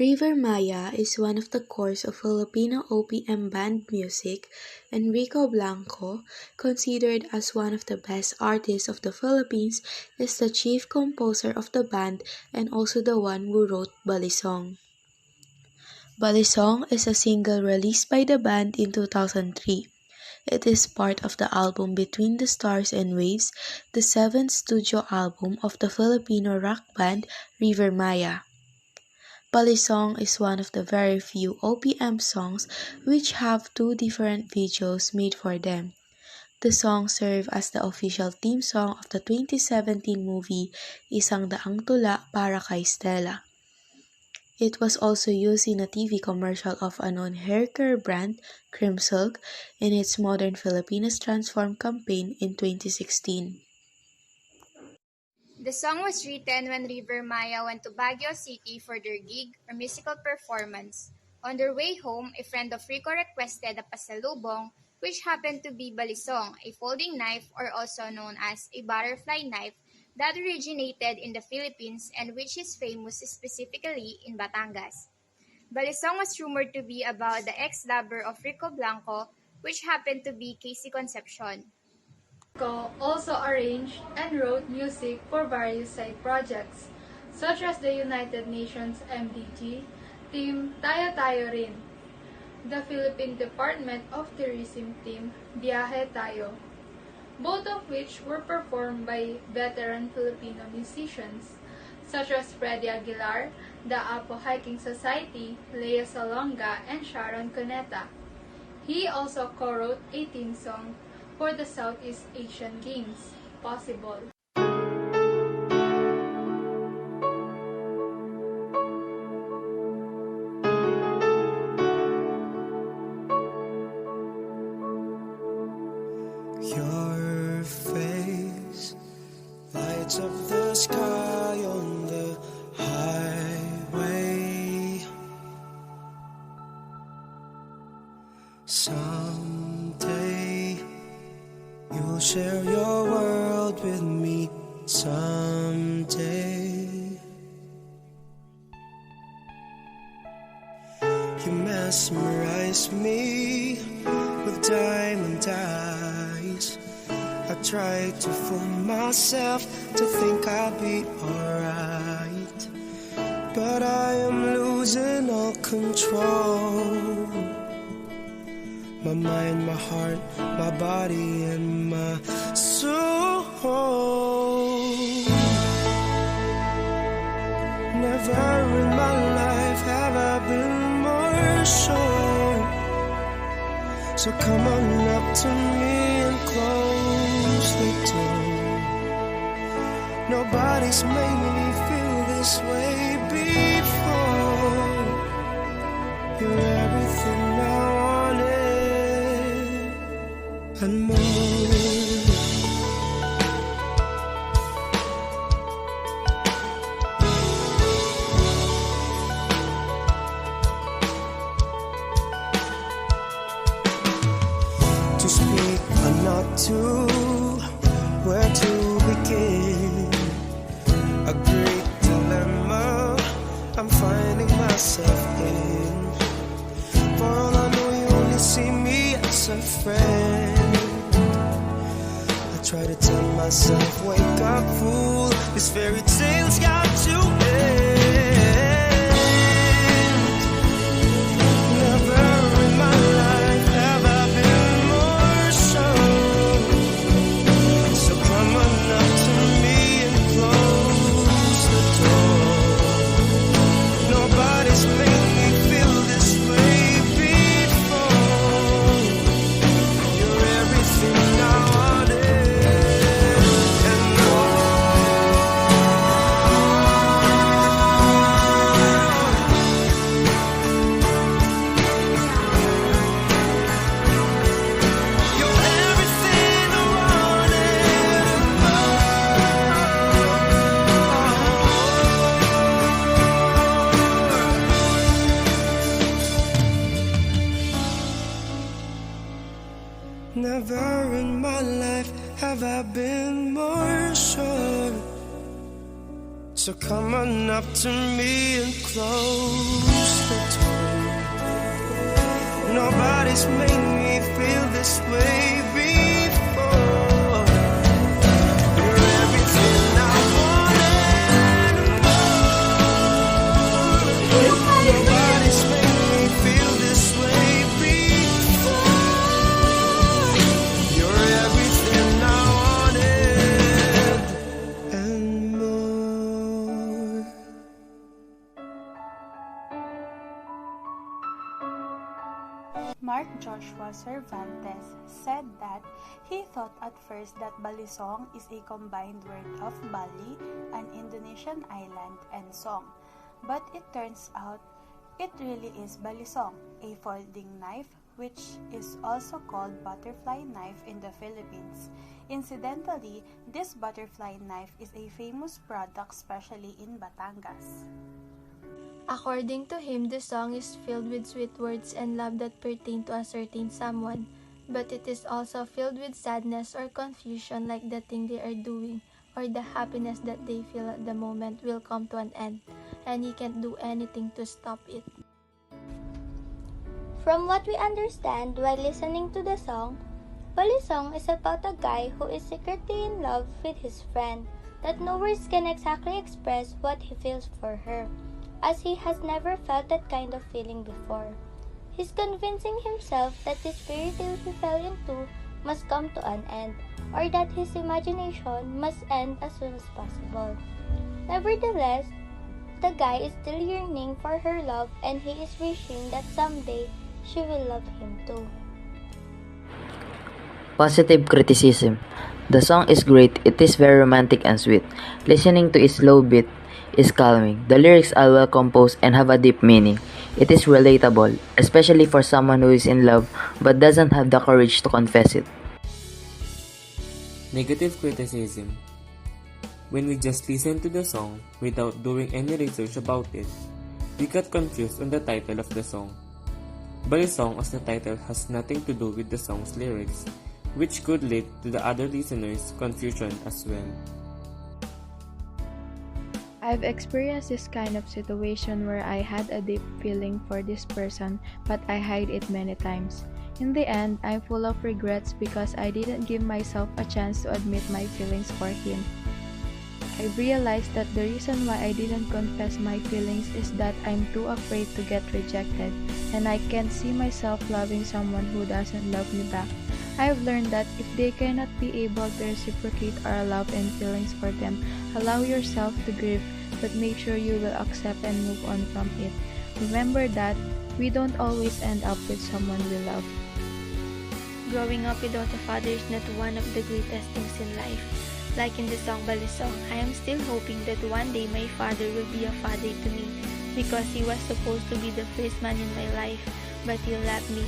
Rivermaya is one of the cores of Filipino OPM band music, and Rico Blanco, considered as one of the best artists of the Philippines, is the chief composer of the band and also the one who wrote Balisong. Balisong is a single released by the band in 2003. It is part of the album Between the Stars and Waves, the seventh studio album of the Filipino rock band Rivermaya. Balisong is one of the very few OPM songs which have two different videos made for them. The songs serve as the official theme song of the 2017 movie Isang Daang Tula Para Kay Stella. It was also used in a TV commercial of a known hair care brand, Cream Silk, in its Modern Filipinas Transform campaign in 2016. The song was written when Rivermaya went to Baguio City for their gig or musical performance. On their way home, a friend of Rico requested a pasalubong, which happened to be balisong, a folding knife or also known as a butterfly knife that originated in the Philippines and which is famous specifically in Batangas. Balisong was rumored to be about the ex-lover of Rico Blanco, which happened to be Casey Concepcion. Rico also arranged and wrote music for various side projects, such as the United Nations MDG, Team Tayo Tayo Rin, the Philippine Department of Tourism Team Biyahe Tayo, both of which were performed by veteran Filipino musicians, such as Freddy Aguilar, the Apo Hiking Society, Lea Salonga, and Sharon Cuneta. He also co-wrote a theme song for the Southeast Asian Games, Possible. Your face lights up the sky on the highway. Someday you'll share your world with me. Someday you mesmerize me with diamond eyes. I try to fool myself to think I'll be alright, but I am losing all control. My mind, my heart, my body, and my soul. Never in my life have I been more sure. So come on up to me and close the door. Nobody's made me feel this way before. You're everything I wanted and more. To speak or not to, where to begin? A great dilemma I'm finding myself in. For all I know, you only see me as a friend. I try to tell myself, wake up, fool, this fairy tale's got to end. Never in my life have I been more sure. So come on up to me and close the door. Nobody's made me feel this way before. You're everything I wanted and you're everything I wanted and more. Never in my life have I been more sure. So come on up to me and close Nobody's made me feel this way before. You're everything I wanted and more. Nobody's made me feel this way before. You're everything I wanted and more. Mark Joshua Cervantes said that he thought at first that Balisong is a combined word of Bali, an Indonesian island, and song. But it turns out it really is Balisong, a folding knife which is also called butterfly knife in the Philippines. Incidentally, this butterfly knife is a famous product especially in Batangas. According to him, the song is filled with sweet words and love that pertain to a certain someone, but it is also filled with sadness or confusion, like the thing they are doing or the happiness that they feel at the moment will come to an end, and he can't do anything to stop it. From what we understand while listening to the song, Balisong is about a guy who is secretly in love with his friend, that no words can exactly express what he feels for her, as he has never felt that kind of feeling before. He's convincing himself that this fairy tale he fell into must come to an end, or that his imagination must end as soon as possible. Nevertheless, the guy is still yearning for her love, and he is wishing that someday she will love him too. Positive criticism. The song is great. It is very romantic and sweet. Listening to its slow beat is calming. The lyrics are well composed and have a deep meaning. It is relatable, especially for someone who is in love but doesn't have the courage to confess it. Negative criticism. When we just listen to the song without doing any research about it, we got confused on the title of the song. Balisong as the title has nothing to do with the song's lyrics, which could lead to the other listeners' confusion as well. I've experienced this kind of situation where I had a deep feeling for this person, but I hide it many times. In the end, I'm full of regrets because I didn't give myself a chance to admit my feelings for him. I realized that the reason why I didn't confess my feelings is that I'm too afraid to get rejected, and I can't see myself loving someone who doesn't love me back. I've learned that if they cannot be able to reciprocate our love and feelings for them, allow yourself to grieve, but make sure you will accept and move on from it. Remember that we don't always end up with someone we love. Growing up without a father is not one of the greatest things in life. Like in the song Balisong, I am still hoping that one day my father will be a father to me, because he was supposed to be the first man in my life, but he left me.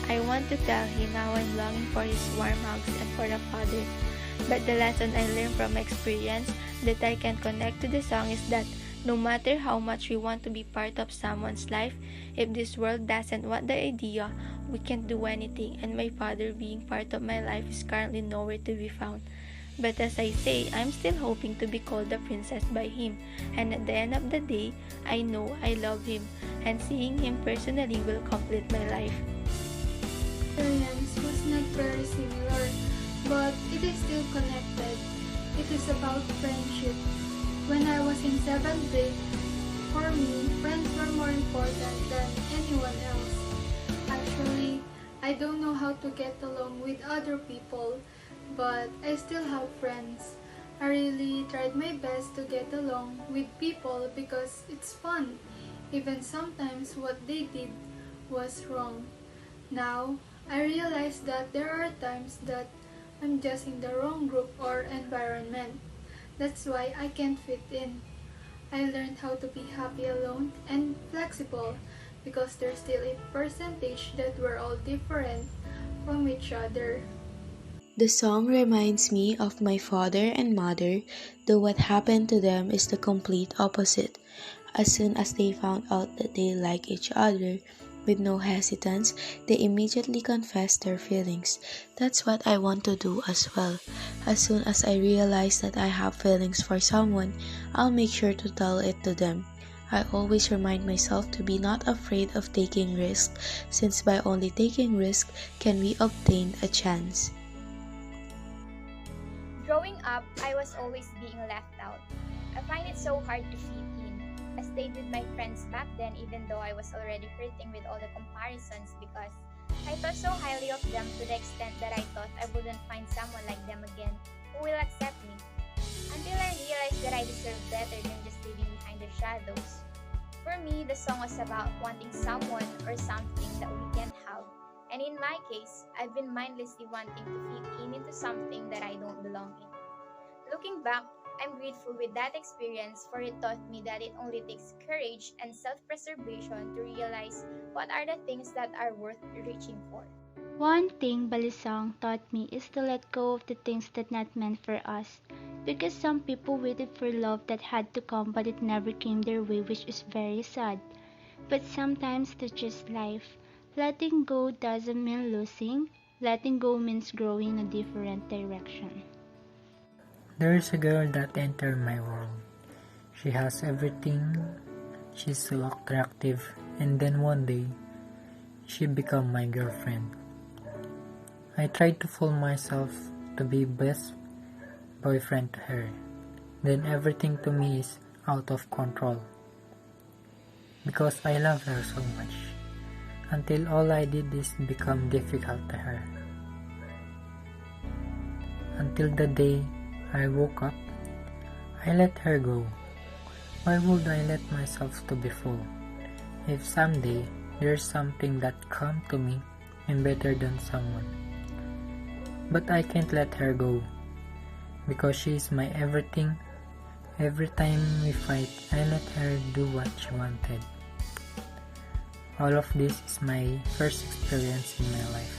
I want to tell him how I'm longing for his warm hugs and for a father. But the lesson I learned from experience that I can connect to the song is that no matter how much we want to be part of someone's life, if this world doesn't want the idea, we can't do anything, and my father being part of my life is currently nowhere to be found. But as I say, I'm still hoping to be called a princess by him, and at the end of the day, I know I love him, and seeing him personally will complete my life. Experience was not very similar, but it is still connected. It is about friendship. When I was in 7th grade, for me, friends were more important than anyone else. Actually, I don't know how to get along with other people, but I still have friends. I really tried my best to get along with people because it's fun, even sometimes what they did was wrong. Now, I realize that there are times that I'm just in the wrong group or environment. That's why I can't fit in. I learned how to be happy alone and flexible, because there's still a percentage that we're all different from each other. The song reminds me of my father and mother, though what happened to them is the complete opposite. As soon as they found out that they like each other, with no hesitance, they immediately confessed their feelings. That's what I want to do as well. As soon as I realize that I have feelings for someone, I'll make sure to tell it to them. I always remind myself to be not afraid of taking risks, since by only taking risks can we obtain a chance. Growing up, I was always being left out. I find it so hard to fit in. I stayed with my friends back then even though I was already hurting with all the comparisons because I thought so highly of them to the extent that I thought I wouldn't find someone like them again who will accept me. Until I realized that I deserve better than just living behind their shadows. For me, the song was about wanting someone or something that we can't have. And in my case, I've been mindlessly wanting to fit in into something that I don't belong in. Looking back, I'm grateful with that experience for it taught me that it only takes courage and self-preservation to realize what are the things that are worth reaching for. One thing Balisong taught me is to let go of the things that not meant for us. Because some people waited for love that had to come but it never came their way, which is very sad. But sometimes that's just life. Letting go doesn't mean losing. Letting go means growing in a different direction. There's a girl that entered my world. She has everything. She's so attractive. And then one day, she became my girlfriend. I tried to fool myself to be best boyfriend to her. Then everything to me is out of control. Because I love her so much. Until all I did is become difficult to her. Until the day I woke up, I let her go. Why would I let myself to be fooled? If someday there's something that come to me, I'm better than someone. But I can't let her go, because she is my everything. Every time we fight, I let her do what she wanted. All of this is my first experience in my life.